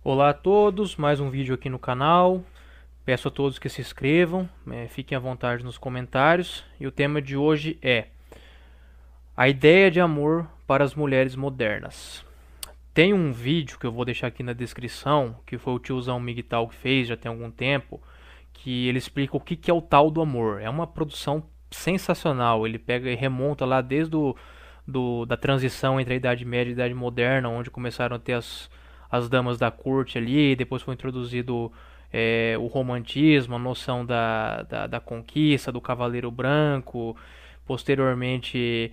Olá a todos, mais um vídeo aqui no canal. Peço a todos que se inscrevam, fiquem à vontade nos comentários. E o tema de hoje é a ideia de amor para as mulheres modernas. Tem um vídeo que eu vou deixar aqui na descrição, que foi o tiozão Miguel que fez já tem algum tempo, que ele explica o que é o tal do amor. É uma produção sensacional. Ele pega e remonta lá desde da transição entre a Idade Média e a Idade Moderna, onde começaram a ter as damas da corte ali, depois foi introduzido o romantismo, a noção da conquista, do cavaleiro branco, posteriormente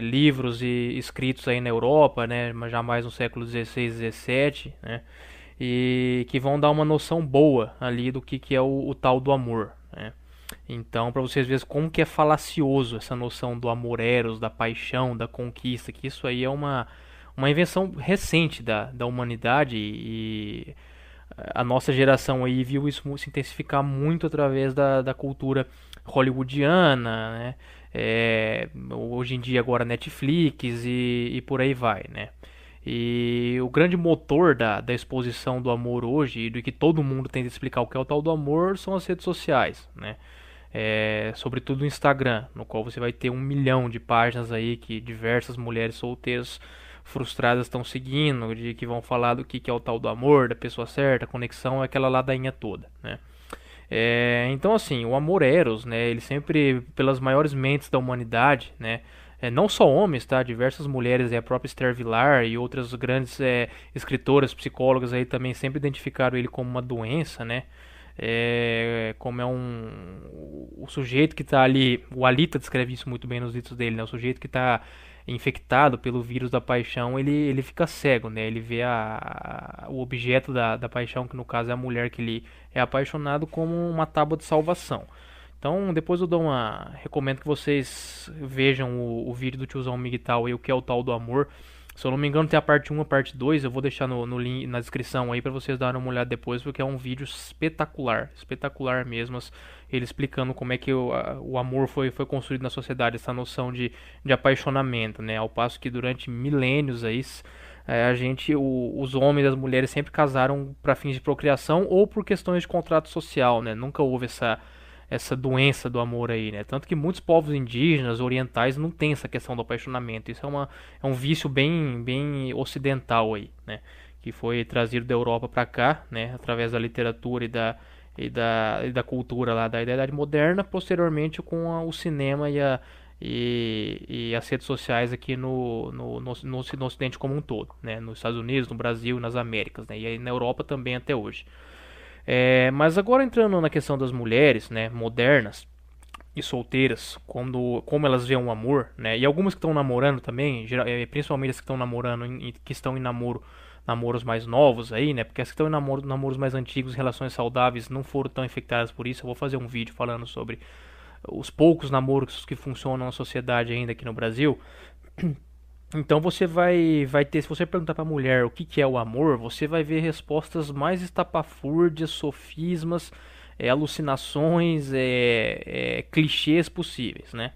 livros escritos aí na Europa, né, já mais no século XVI, XVII, né, e que vão dar uma noção boa ali do que é o tal do amor, né. Então, para vocês verem como que é falacioso essa noção do amor eros, da paixão, da conquista, que isso aí é uma invenção recente da humanidade e a nossa geração aí viu isso se intensificar muito através da cultura hollywoodiana, né? Hoje em dia agora Netflix e por aí vai, né? E o grande motor da exposição do amor hoje e do que todo mundo tenta explicar o que é o tal do amor são as redes sociais, né? Sobretudo o Instagram, no qual você vai ter 1 milhão de páginas aí que diversas mulheres solteiras frustradas estão seguindo, de que vão falar do que é o tal do amor, da pessoa certa, a conexão, aquela ladainha toda, né? Então assim, o amor eros, né, ele sempre, pelas maiores mentes da humanidade, né, não só homens, tá, diversas mulheres, a própria Esther Vilar e outras grandes escritoras, psicólogas aí também sempre identificaram ele como uma doença, né, como é o sujeito que está ali, o Alita descreve isso muito bem nos livros dele, né? O sujeito que está infectado pelo vírus da paixão, ele fica cego, né? Ele vê o objeto da paixão, que no caso é a mulher que ele é apaixonado, como uma tábua de salvação. Então, depois eu recomendo que vocês vejam o vídeo do tiozão Miguel e o que é o tal do amor. Se eu não me engano, tem a parte 1 e a parte 2. Eu vou deixar no link, na descrição aí para vocês darem uma olhada depois, porque é um vídeo espetacular. Espetacular mesmo. Ele explicando como é que o amor foi construído na sociedade, essa noção de apaixonamento, né? Ao passo que durante milênios aí, os homens e as mulheres sempre casaram para fins de procriação ou por questões de contrato social, né? Nunca houve essa doença do amor aí, né? Tanto que muitos povos indígenas, orientais, não têm essa questão do apaixonamento. Isso é um vício bem ocidental aí, né? Que foi trazido da Europa para cá, né? Através da literatura e da cultura lá da Idade Moderna, posteriormente com o cinema e as redes sociais aqui no Ocidente como um todo, né? Nos Estados Unidos, no Brasil, nas Américas, né? E aí na Europa também até hoje. Mas agora entrando na questão das mulheres, né, modernas e solteiras, como elas veem o amor, né, e algumas que estão namorando também, principalmente as que estão namorando, que estão em namoros mais novos aí, né, porque as que estão em namoros mais antigos, relações saudáveis, não foram tão infectadas por isso. Eu vou fazer um vídeo falando sobre os poucos namoros que funcionam na sociedade ainda aqui no Brasil. Então você vai ter, se você perguntar para a mulher o que é o amor, você vai ver respostas mais estapafúrdias, sofismas, alucinações, clichês possíveis, né?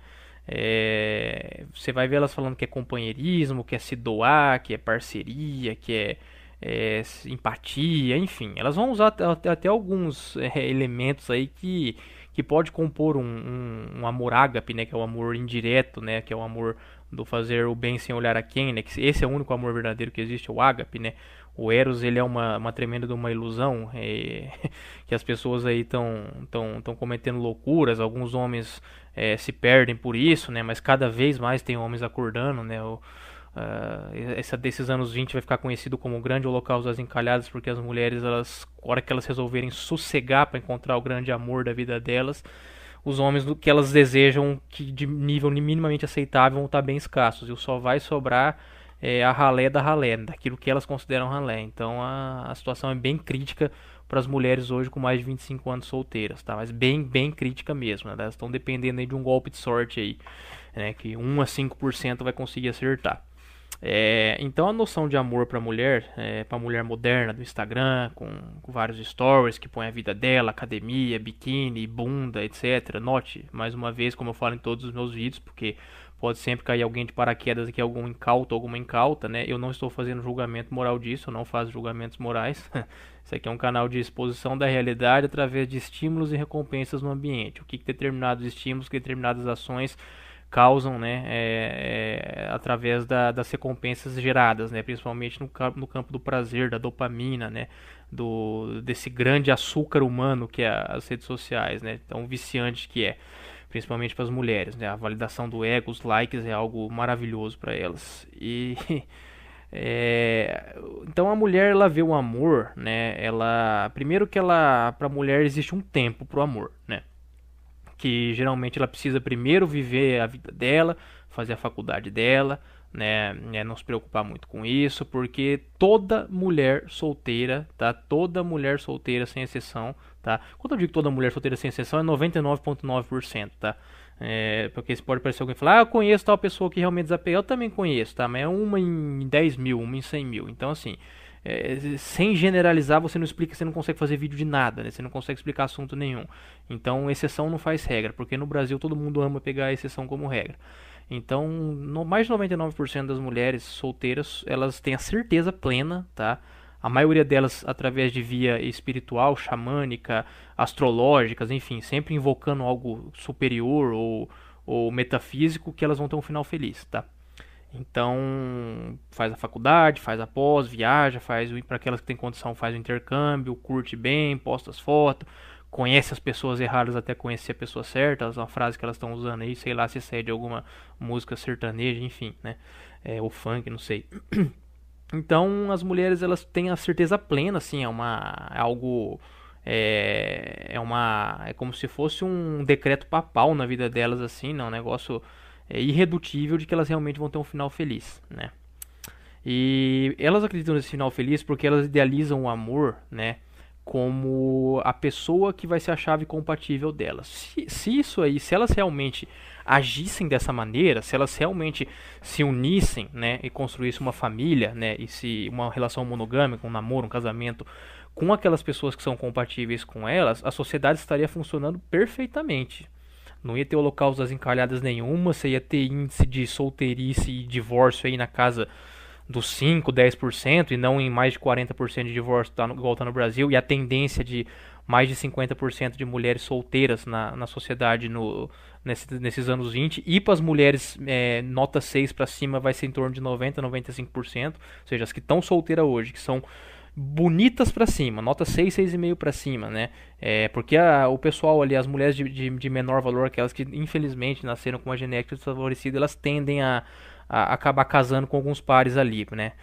Você vai ver elas falando que é companheirismo, que é se doar, que é parceria, que é empatia, enfim. Elas vão usar até alguns elementos aí que pode compor um amor ágape, né? Que é o amor indireto, né? Que é o amor do fazer o bem sem olhar a quem, né? Que esse é o único amor verdadeiro que existe, é o ágape, né? O Eros, ele é uma tremenda de uma ilusão, que as pessoas aí estão cometendo loucuras. Alguns homens se perdem por isso, né? Mas cada vez mais tem homens acordando, né? Desses anos 20 vai ficar conhecido como o grande holocausto das encalhadas, porque as mulheres, elas, a hora que elas resolverem sossegar para encontrar o grande amor da vida delas, os homens que elas desejam, que de nível minimamente aceitável, vão estar bem escassos, e só vai sobrar a ralé da ralé, daquilo que elas consideram ralé. Então a situação é bem crítica para as mulheres hoje com mais de 25 anos solteiras, tá? Mas bem crítica mesmo, né? Elas estão dependendo aí de um golpe de sorte aí, né? Que 1 a 5% vai conseguir acertar. Então a noção de amor para mulher moderna do Instagram, com vários stories que põe a vida dela, academia, biquíni, bunda, etc. Note, mais uma vez, como eu falo em todos os meus vídeos, porque pode sempre cair alguém de paraquedas aqui, algum incauto, alguma incauta, né? Eu não estou fazendo julgamento moral disso, eu não faço julgamentos morais. Isso aqui é um canal de exposição da realidade através de estímulos e recompensas no ambiente. O que determinados estímulos, que determinadas ações causam, né, através das recompensas geradas, né, principalmente no campo do prazer, da dopamina, né, desse grande açúcar humano que é as redes sociais, né, tão viciante que é, principalmente para as mulheres, né, a validação do ego, os likes é algo maravilhoso para elas. E então a mulher, ela vê o amor, né, primeiro que para a mulher existe um tempo pro amor, né, que geralmente ela precisa primeiro viver a vida dela, fazer a faculdade dela, né, não se preocupar muito com isso, porque toda mulher solteira, tá? Toda mulher solteira sem exceção, tá? Quando eu digo toda mulher solteira sem exceção é 99,9%, tá? Porque você pode parecer alguém falar, eu conheço tal pessoa que realmente desapegou, eu também conheço, tá? Mas é uma em 10 mil, uma em 100 mil, então assim, sem generalizar, você não explica, você não consegue fazer vídeo de nada, né? Você não consegue explicar assunto nenhum. Então, exceção não faz regra, porque no Brasil todo mundo ama pegar a exceção como regra. Então, mais de 99% das mulheres solteiras, elas têm a certeza plena, tá? A maioria delas através de via espiritual, xamânica, astrológicas, enfim, sempre invocando algo superior ou metafísico, que elas vão ter um final feliz, tá? Então, faz a faculdade, faz a pós, viaja, para aquelas que têm condição, faz o intercâmbio, curte bem, posta as fotos, conhece as pessoas erradas até conhecer a pessoa certa, uma frase que elas estão usando aí, sei lá se é de alguma música sertaneja, enfim, né? Ou funk, não sei. Então, as mulheres, elas têm a certeza plena, assim, é como se fosse um decreto papal na vida delas, assim, né? Um negócio irredutível de que elas realmente vão ter um final feliz, né? E elas acreditam nesse final feliz porque elas idealizam o amor, né, como a pessoa que vai ser a chave compatível delas. Se elas realmente agissem dessa maneira, se elas realmente se unissem, né, e construíssem uma família, né, e se uma relação monogâmica, um namoro, um casamento com aquelas pessoas que são compatíveis com elas, a sociedade estaria funcionando perfeitamente. Não ia ter holocausto das encalhadas nenhuma, você ia ter índice de solteirice e divórcio aí na casa dos 5, 10% e não em mais de 40% de divórcio igual tá no Brasil, e a tendência de mais de 50% de mulheres solteiras na sociedade nesses anos 20, e para as mulheres nota 6 para cima vai ser em torno de 90, 95%, ou seja, as que estão solteiras hoje, que são bonitas pra cima, nota 6, 6,5 pra cima, né? Porque o pessoal ali, as mulheres de menor valor, aquelas que infelizmente nasceram com uma genética desfavorecida, elas tendem a acabar casando com alguns pares ali, né?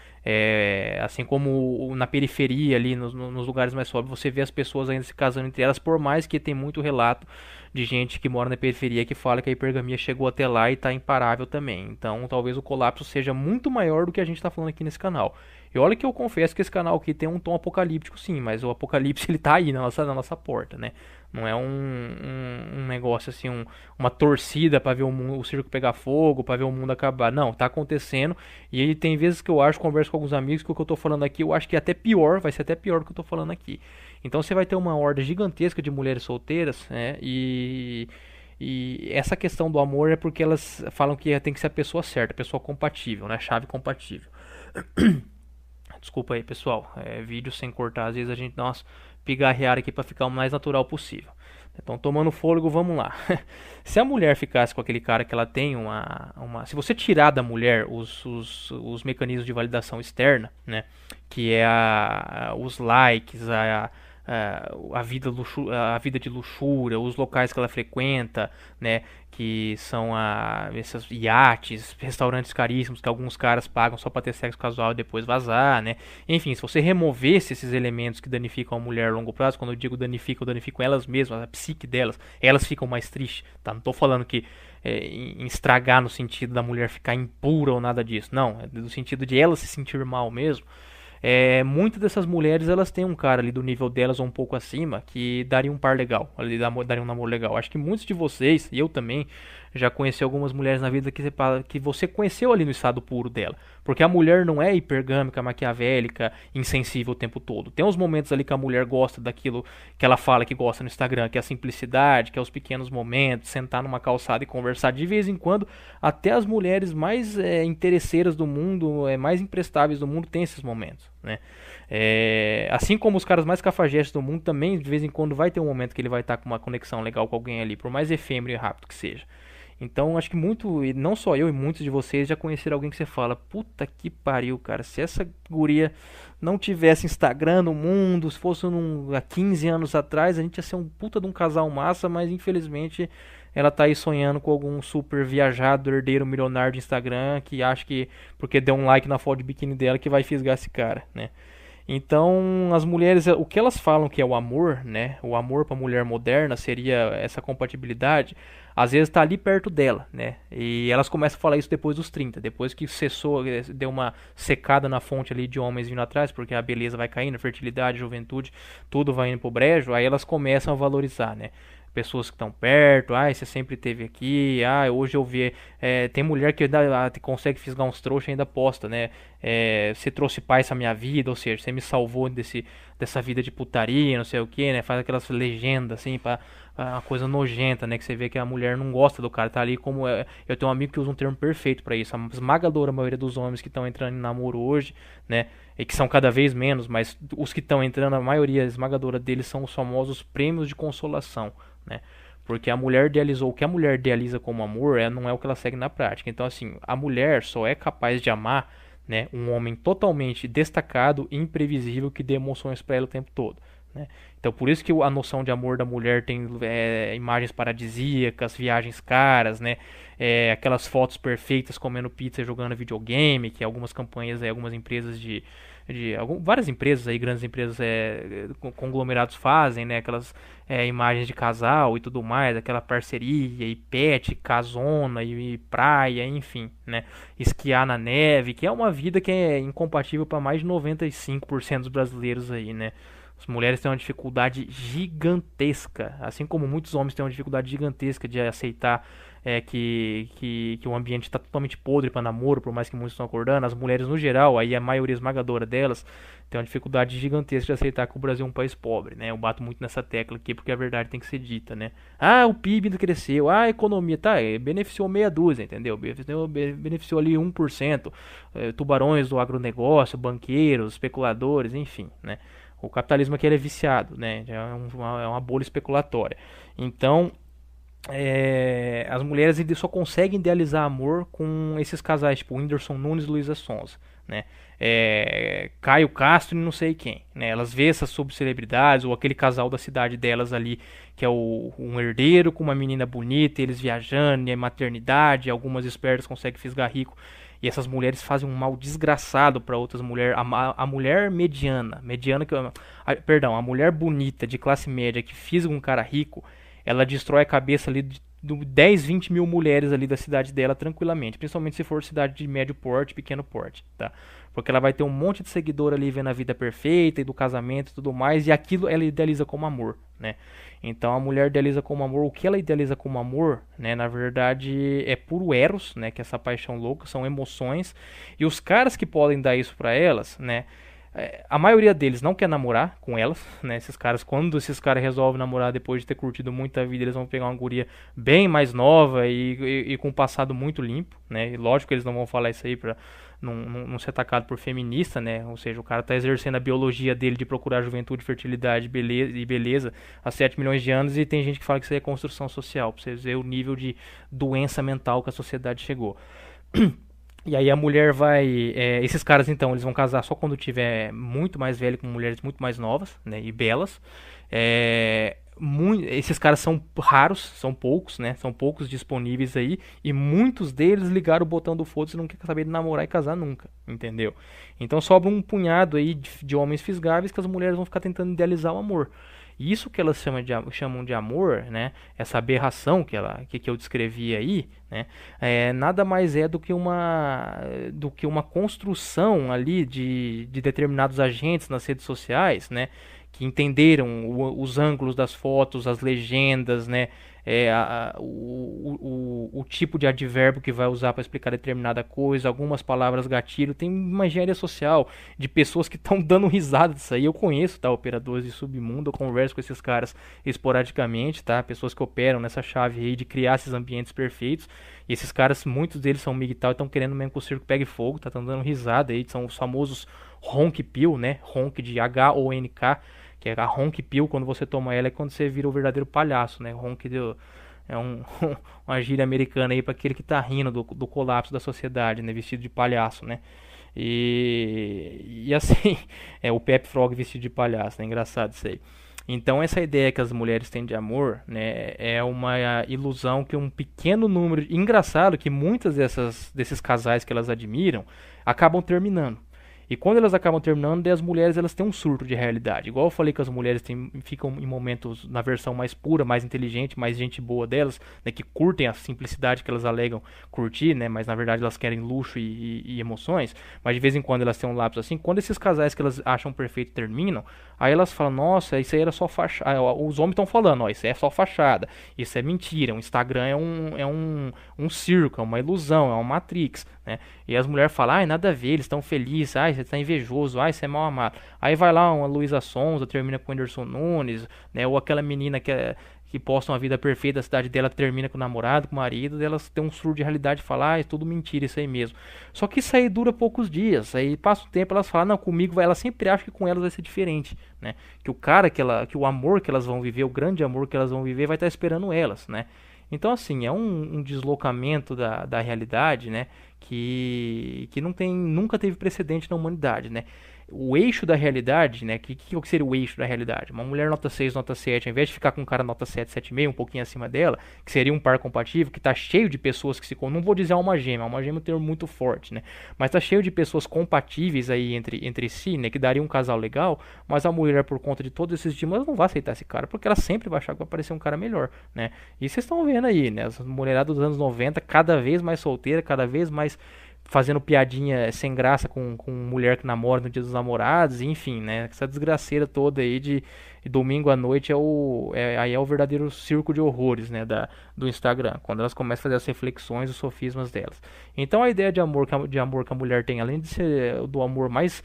Assim como na periferia ali, nos lugares mais pobres, você vê as pessoas ainda se casando entre elas, por mais que tem muito relato de gente que mora na periferia que fala que a hipergamia chegou até lá e está imparável também. Então, talvez o colapso seja muito maior do que a gente está falando aqui nesse canal. E olha que eu confesso que esse canal aqui tem um tom apocalíptico, sim, mas o apocalipse ele tá aí na nossa porta, né? Não é um negócio assim, uma torcida para ver o circo pegar fogo, para ver o mundo acabar. Não, tá acontecendo. E aí tem vezes que eu converso com alguns amigos que o que eu tô falando aqui, eu acho que é até pior, vai ser até pior do que eu tô falando aqui. Então você vai ter uma horda gigantesca de mulheres solteiras, né? E essa questão do amor é porque elas falam que tem que ser a pessoa certa, a pessoa compatível, né? Chave compatível. Desculpa aí, pessoal. Vídeo sem cortar, às vezes a gente dá umas pigarreadas aqui para ficar o mais natural possível. Então, tomando fôlego, vamos lá. Se a mulher ficasse com aquele cara que ela tem se você tirar da mulher os mecanismos de validação externa, né? Que é os likes, a vida de luxúria, os locais que ela frequenta, né, que são esses iates, restaurantes caríssimos que alguns caras pagam só para ter sexo casual e depois vazar, né? Enfim, se você removesse esses elementos que danificam a mulher a longo prazo, quando eu digo danificam, eu danifico elas mesmas, a psique delas, elas ficam mais tristes, tá? Não tô falando que em estragar no sentido da mulher ficar impura ou nada disso, não, é no sentido de ela se sentir mal mesmo. Muitas dessas mulheres elas têm um cara ali do nível delas ou um pouco acima que daria um par legal, daria um namoro legal. Acho que muitos de vocês, e eu também, já conheci algumas mulheres na vida que você conheceu ali no estado puro dela. Porque a mulher não é hipergâmica, maquiavélica, insensível o tempo todo. Tem uns momentos ali que a mulher gosta daquilo que ela fala que gosta no Instagram, que é a simplicidade, que é os pequenos momentos, sentar numa calçada e conversar de vez em quando. Até as mulheres mais interesseiras do mundo, mais imprestáveis do mundo, têm esses momentos, né? Assim como os caras mais cafajestes do mundo também, de vez em quando vai ter um momento que ele vai estar com uma conexão legal com alguém ali, por mais efêmero e rápido que seja. Então, acho que muito, e não só eu e muitos de vocês já conheceram alguém que você fala, puta que pariu, cara, se essa guria não tivesse Instagram no mundo, se fosse há 15 anos atrás, a gente ia ser um puta de um casal massa, mas infelizmente ela tá aí sonhando com algum super viajado, herdeiro milionário de Instagram, que acha que, porque deu um like na foto de biquíni dela, que vai fisgar esse cara, né? Então, as mulheres, o que elas falam que é o amor, né? O amor para a mulher moderna seria essa compatibilidade, às vezes está ali perto dela, né? E elas começam a falar isso depois dos 30, depois que cessou, deu uma secada na fonte ali de homens vindo atrás, porque a beleza vai caindo, a fertilidade, a juventude, tudo vai indo pro brejo, aí elas começam a valorizar, né? Pessoas que estão perto, você sempre esteve aqui, hoje eu vi, tem mulher que ainda consegue fisgar uns trouxas e ainda posta, né, você trouxe paz à minha vida, ou seja, você me salvou dessa vida de putaria, não sei o que, né, faz aquelas legendas assim, uma coisa nojenta, né, que você vê que a mulher não gosta do cara, tá ali como, eu tenho um amigo que usa um termo perfeito pra isso, a esmagadora maioria dos homens que estão entrando em namoro hoje, né, e que são cada vez menos, mas os que estão entrando, a maioria esmagadora deles são os famosos prêmios de consolação, né? Porque a mulher idealizou, o que a mulher idealiza como amor não é o que ela segue na prática. Então, assim, a mulher só é capaz de amar, né, um homem totalmente destacado e imprevisível que dê emoções para ela o tempo todo, né? Então, por isso que a noção de amor da mulher tem imagens paradisíacas, viagens caras, né? Aquelas fotos perfeitas comendo pizza e jogando videogame, que algumas campanhas, algumas empresas várias empresas aí, grandes empresas conglomerados fazem, né? Aquelas imagens de casal e tudo mais, aquela parceria e pet, casona e praia, enfim, né? Esquiar na neve, que é uma vida que é incompatível para mais de 95% dos brasileiros aí, né? As mulheres têm uma dificuldade gigantesca, assim como muitos homens têm uma dificuldade gigantesca de aceitar que o ambiente está totalmente podre para namoro, por mais que muitos estão acordando. As mulheres, no geral, aí a maioria esmagadora delas, tem uma dificuldade gigantesca de aceitar que o Brasil é um país pobre, né? Eu bato muito nessa tecla aqui porque a verdade tem que ser dita, né? O PIB não cresceu, a economia, beneficiou meia dúzia, entendeu? Beneficiou ali 1%, tubarões do agronegócio, banqueiros, especuladores, enfim, né? O capitalismo aqui é viciado, né? É uma bolha especulatória. Então, as mulheres só conseguem idealizar amor com esses casais, tipo Whindersson Nunes e Luísa Sonza, né? Caio Castro e não sei quem, né? Elas vê essas subcelebridades ou aquele casal da cidade delas ali, que é um herdeiro com uma menina bonita, eles viajando, e maternidade, algumas espertas conseguem fisgar rico. E essas mulheres fazem um mal desgraçado para outras mulheres. A mulher mediana a mulher bonita de classe média que fisga um cara rico, ela destrói a cabeça ali de 10, 20 mil mulheres ali da cidade dela tranquilamente. Principalmente se for cidade de médio porte, pequeno porte, tá? Porque ela vai ter um monte de seguidor ali vendo a vida perfeita e do casamento e tudo mais. E aquilo ela idealiza como amor, né? Então a mulher idealiza como amor. O que ela idealiza como amor, né? Na verdade é puro eros, né? Que é essa paixão louca, são emoções. E os caras que podem dar isso pra elas, né? A maioria deles não quer namorar com elas, né? Quando esses caras resolvem namorar depois de ter curtido muita vida, eles vão pegar uma guria bem mais nova e com um passado muito limpo, né? E lógico que eles não vão falar isso aí pra não ser atacado por feminista, né? Ou seja, o cara tá exercendo a biologia dele de procurar juventude, fertilidade e beleza há 7 milhões de anos, e tem gente que fala que isso aí é construção social, pra vocês verem o nível de doença mental que a sociedade chegou. E aí a mulher vai... esses caras, então, eles vão casar só quando tiver muito mais velho, com mulheres muito mais novas, né? E belas. Esses caras são raros, são poucos, né? São poucos disponíveis aí. E muitos deles ligaram o botão do foda-se e não quer saber de namorar e casar nunca, entendeu? Então sobra um punhado aí de homens fisgáveis que as mulheres vão ficar tentando idealizar o amor. Isso que elas chamam de amor, né? Essa aberração que eu descrevi aí, né? Nada mais é do que uma construção ali de determinados agentes nas redes sociais, né? que entenderam os ângulos das fotos, as legendas, né? O tipo de advérbio que vai usar para explicar determinada coisa, algumas palavras gatilho. Tem uma engenharia social de pessoas que estão dando risada disso aí. Eu conheço, tá, operadores de submundo, eu converso com esses caras esporadicamente, tá? Pessoas que operam nessa chave aí de criar esses ambientes perfeitos. E esses caras, muitos deles são MGTOW e estão querendo mesmo que o circo pegue fogo, tá? Estão dando risada aí, são os famosos Honk Pill, né? Honk de H-O-N-K, que é a Honk Pill, quando você toma ela é quando você vira o verdadeiro palhaço, né? Honk é uma gíria americana aí para aquele que tá rindo do colapso da sociedade, né? Vestido de palhaço, né? E assim, é o Pep Frog vestido de palhaço, né? Engraçado isso aí. Então essa ideia que as mulheres têm de amor, né, é uma ilusão que um pequeno número, engraçado que muitas desses casais que elas admiram acabam terminando. E quando elas acabam terminando, daí as mulheres elas têm um surto de realidade. Igual eu falei que as mulheres ficam em momentos na versão mais pura, mais inteligente, mais gente boa delas, né, que curtem a simplicidade que elas alegam curtir, né, mas na verdade elas querem luxo e emoções. Mas de vez em quando elas têm um lapso assim. Quando esses casais que elas acham perfeito terminam, aí elas falam: nossa, isso aí era só fachada. Os homens estão falando: ó, isso é só fachada, isso é mentira. O Instagram um circo, é uma ilusão, é uma Matrix, né? E as mulheres falam: ai, nada a ver, eles estão felizes, ai, você tá invejoso, ai, você é mal amado. Aí vai lá uma Luísa Sonza, termina com o Whindersson Nunes, né? Ou aquela menina que posta uma vida perfeita da cidade dela, termina com o namorado, com o marido, elas têm um surto de realidade e falam: ah, é tudo mentira, isso aí mesmo. Só que isso aí dura poucos dias, aí passa o tempo, elas falam: não, comigo vai, elas sempre acham que com elas vai ser diferente, né? Que o cara que o amor que elas vão viver, o grande amor que elas vão viver vai estar esperando elas, né? Então, assim, é um deslocamento da realidade, né? Que não tem, nunca teve precedente na humanidade, né? O eixo da realidade, né? Que seria o eixo da realidade? Uma mulher nota 6, nota 7, ao invés de ficar com um cara nota 7, 7,5, um pouquinho acima dela, que seria um par compatível, que tá cheio de pessoas que se... Não vou dizer alma gêmea é um termo muito forte, né? Mas tá cheio de pessoas compatíveis aí entre si, né? Que daria um casal legal, mas a mulher, por conta de todos esses estímulos, não vai aceitar esse cara, porque ela sempre vai achar que vai aparecer um cara melhor, né? E vocês estão vendo aí, né? As mulheradas dos anos 90, cada vez mais solteira, cada vez mais fazendo piadinha sem graça com mulher que namora no dia dos namorados, enfim, né? Essa desgraceira toda aí de domingo à noite aí é o verdadeiro circo de horrores, né? Do Instagram, quando elas começam a fazer as reflexões, os sofismas delas. Então a ideia de amor que a mulher tem, além de ser do amor mais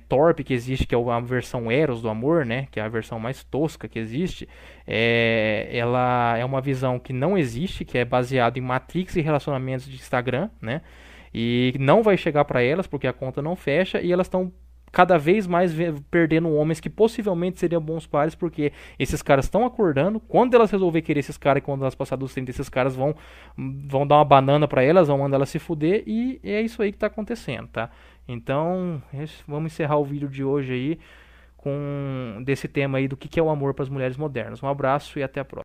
torpe que existe, que é a versão Eros do amor, né? Que é a versão mais tosca que existe, ela é uma visão que não existe, que é baseada em Matrix e relacionamentos de Instagram, né? E não vai chegar para elas porque a conta não fecha e elas estão cada vez mais perdendo homens que possivelmente seriam bons pares, porque esses caras estão acordando. Quando elas resolver querer esses caras, e quando elas passar dos 30, esses caras vão dar uma banana para elas, vão mandar elas se fuder, e é isso aí que tá acontecendo, tá? Então, vamos encerrar o vídeo de hoje aí com desse tema aí do que é o amor para as mulheres modernas. Um abraço e até a próxima.